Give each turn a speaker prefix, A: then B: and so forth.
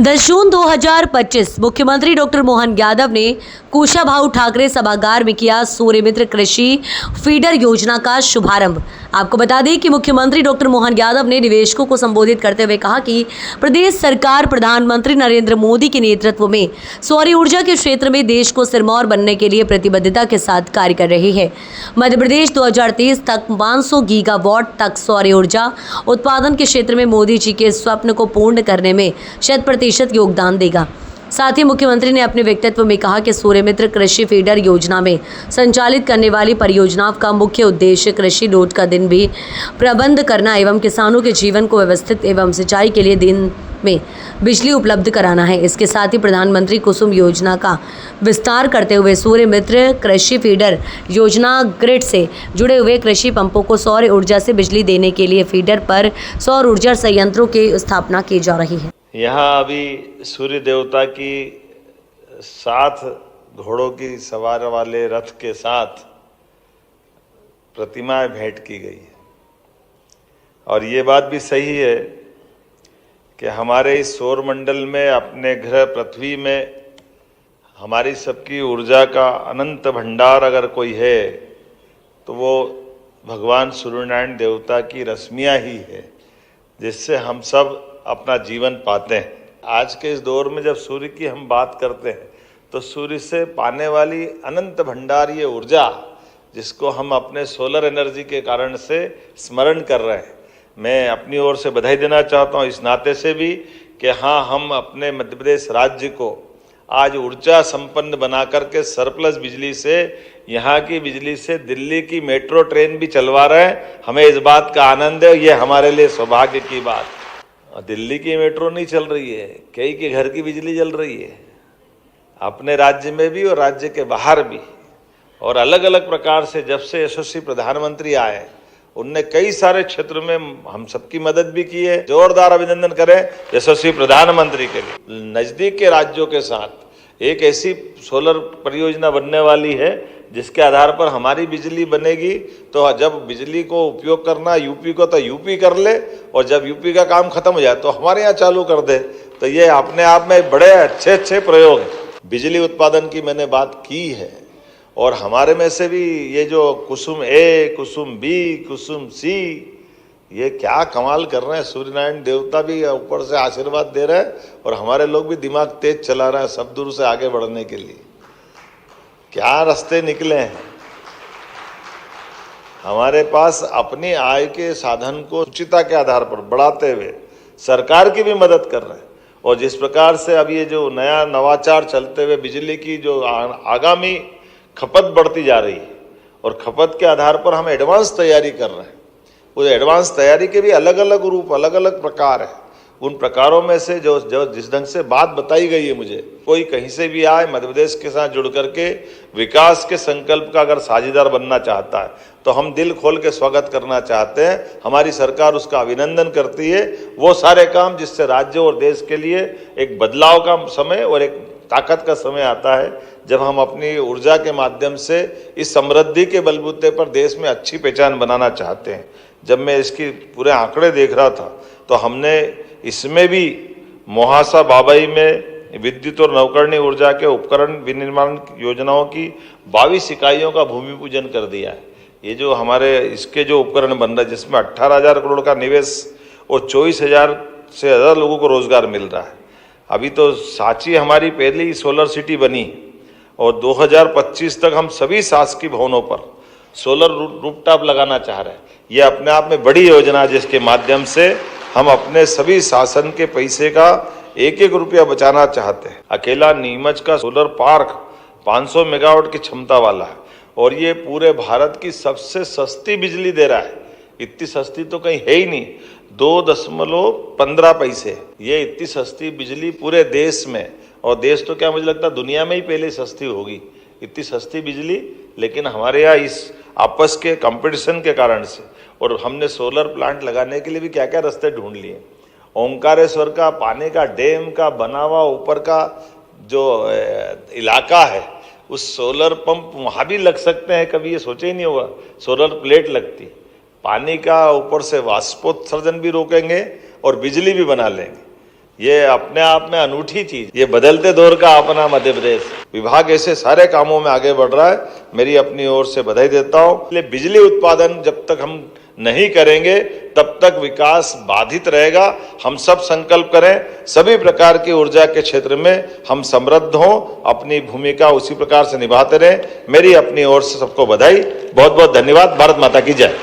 A: 10 जून 2025 मुख्यमंत्री डॉक्टर मोहन यादव ने कुशाभाऊ ठाकरे सभागार में किया सूर्यमित्र कृषि फीडर योजना का शुभारंभ। आपको बता दें कि मुख्यमंत्री डॉक्टर मोहन यादव ने निवेशकों को संबोधित करते हुए कहा कि प्रदेश सरकार प्रधानमंत्री नरेंद्र मोदी के नेतृत्व में सौर ऊर्जा के क्षेत्र में देश को सिरमौर बनने के लिए प्रतिबद्धता के साथ कार्य कर रही है। मध्य प्रदेश 2030 तक 500 गीगावाट तक सौर ऊर्जा उत्पादन के क्षेत्र में मोदी जी के स्वप्न को पूर्ण करने में 100% योगदान देगा। साथ ही मुख्यमंत्री ने अपने वक्तव्य में कहा कि सूर्यमित्र कृषि फीडर योजना में संचालित करने वाली परियोजनाओं का मुख्य उद्देश्य कृषि लोड का दिन भी प्रबंध करना एवं किसानों के जीवन को व्यवस्थित एवं सिंचाई के लिए दिन में बिजली उपलब्ध कराना है। इसके साथ ही प्रधानमंत्री कुसुम योजना का विस्तार करते हुए सूर्यमित्र कृषि फीडर योजना ग्रिड से जुड़े हुए कृषि पंपों को सौर ऊर्जा से बिजली देने के लिए फीडर पर सौर ऊर्जा संयंत्रों की स्थापना की जा रही है।
B: यहाँ अभी सूर्य देवता की 7 घोड़ों की सवार वाले रथ के साथ प्रतिमाएं भेंट की गई है और ये बात भी सही है कि हमारे इस सौर मंडल में अपने ग्रह पृथ्वी में हमारी सबकी ऊर्जा का अनंत भंडार अगर कोई है तो वो भगवान सूर्यनारायण देवता की रश्मियाँ ही है, जिससे हम सब अपना जीवन पाते हैं। आज के इस दौर में जब सूर्य की हम बात करते हैं तो सूर्य से पाने वाली अनंत भंडार ये ऊर्जा, जिसको हम अपने सोलर एनर्जी के कारण से स्मरण कर रहे हैं, मैं अपनी ओर से बधाई देना चाहता हूँ इस नाते से भी कि हाँ, हम अपने मध्य प्रदेश राज्य को आज ऊर्जा संपन्न बना करके सरप्लस बिजली से, यहाँ की बिजली से दिल्ली की मेट्रो ट्रेन भी चलवा रहे हैं। हमें इस बात का आनंद है, ये हमारे लिए सौभाग्य की बात। दिल्ली की मेट्रो नहीं चल रही है, कई के घर की बिजली जल रही है, अपने राज्य में भी और राज्य के बाहर भी। और अलग अलग प्रकार से जब से यशस्वी प्रधानमंत्री आए, उनने कई सारे क्षेत्र में हम सबकी मदद भी की है। जोरदार अभिनंदन करें यशस्वी प्रधानमंत्री के लिए। नजदीक के राज्यों के साथ एक ऐसी सोलर परियोजना बनने वाली है जिसके आधार पर हमारी बिजली बनेगी, तो जब बिजली को उपयोग करना यूपी को तो यूपी कर ले, और जब यूपी का काम खत्म हो जाए तो हमारे यहाँ चालू कर दे। तो ये अपने आप में बड़े अच्छे प्रयोग हैं। बिजली उत्पादन की मैंने बात की है, और हमारे में से भी ये जो कुसुम ए, कुसुम बी, कुसुम सी, ये क्या कमाल कर रहे हैं। सूर्यनारायण देवता भी ऊपर से आशीर्वाद दे रहे हैं और हमारे लोग भी दिमाग तेज चला रहे हैं सब दूर से आगे बढ़ने के लिए। क्या रास्ते निकले हैं। हमारे पास अपनी आय के साधन को उचितता के आधार पर बढ़ाते हुए सरकार की भी मदद कर रहे हैं। और जिस प्रकार से अब ये जो नया नवाचार चलते हुए बिजली की जो आगामी खपत बढ़ती जा रही है, और खपत के आधार पर हम एडवांस तैयारी कर रहे हैं। उस एडवांस तैयारी के भी अलग अलग रूप, अलग अलग प्रकार है। उन प्रकारों में से जो जिस ढंग से बात बताई गई है, मुझे कोई कहीं से भी आए मध्य प्रदेश के साथ जुड़ करके विकास के संकल्प का अगर साझेदार बनना चाहता है तो हम दिल खोल के स्वागत करना चाहते हैं। हमारी सरकार उसका अभिनंदन करती है। वो सारे काम जिससे राज्य और देश के लिए एक बदलाव का समय और एक ताकत का समय आता है, जब हम अपनी ऊर्जा के माध्यम से इस समृद्धि के बलबूते पर देश में अच्छी पहचान बनाना चाहते हैं। जब मैं इसकी पूरे आंकड़े देख रहा था तो हमने इसमें भी मोहासा बाबई में विद्युत और नवकरणीय ऊर्जा के उपकरण विनिर्माण योजनाओं की 22 इकाइयों का भूमि पूजन कर दिया है। ये जो हमारे इसके जो उपकरण बन रहा है, जिसमें 18,000 करोड़ का निवेश और 24,000 से ज़्यादा लोगों को रोजगार मिल रहा है। अभी तो सांची हमारी पहली सोलर सिटी बनी और 2025 तक हम सभी शासकीय भवनों पर सोलर रूफटॉप लगाना चाह रहे हैं। यह अपने आप में बड़ी योजना है, जिसके माध्यम से हम अपने सभी शासन के पैसे का एक एक रुपया बचाना चाहते हैं। अकेला नीमच का सोलर पार्क 500 मेगावाट की क्षमता वाला है और ये पूरे भारत की सबसे सस्ती बिजली दे रहा है। इतनी सस्ती तो कहीं है ही नहीं, 2.15 पैसे। ये इतनी सस्ती बिजली पूरे देश में, और देश तो क्या मुझे लगता है दुनिया में ही पहले सस्ती होगी, इतनी सस्ती बिजली। लेकिन हमारे यहाँ इस आपस के कंपटीशन के कारण से, और हमने सोलर प्लांट लगाने के लिए भी क्या क्या रास्ते ढूंढ लिए। ओंकारेश्वर का पानी का डैम का बना हुआ ऊपर का जो इलाका है, उस सोलर पंप वहाँ भी लग सकते हैं। कभी ये सोचा ही नहीं होगा सोलर प्लेट लगती। पानी का ऊपर से वाष्पोत्सर्जन भी रोकेंगे और बिजली भी बना लेंगे। ये अपने आप में अनूठी चीज, ये बदलते दौर का अपना मध्य प्रदेश। विभाग ऐसे सारे कामों में आगे बढ़ रहा है, मेरी अपनी ओर से बधाई देता हूं। इसलिए बिजली उत्पादन जब तक हम नहीं करेंगे तब तक विकास बाधित रहेगा। हम सब संकल्प करें, सभी प्रकार की ऊर्जा के क्षेत्र में हम समृद्ध हों, अपनी भूमिका उसी प्रकार से निभाते रहें। मेरी अपनी ओर से सबको बधाई, बहुत बहुत धन्यवाद। भारत माता की जय।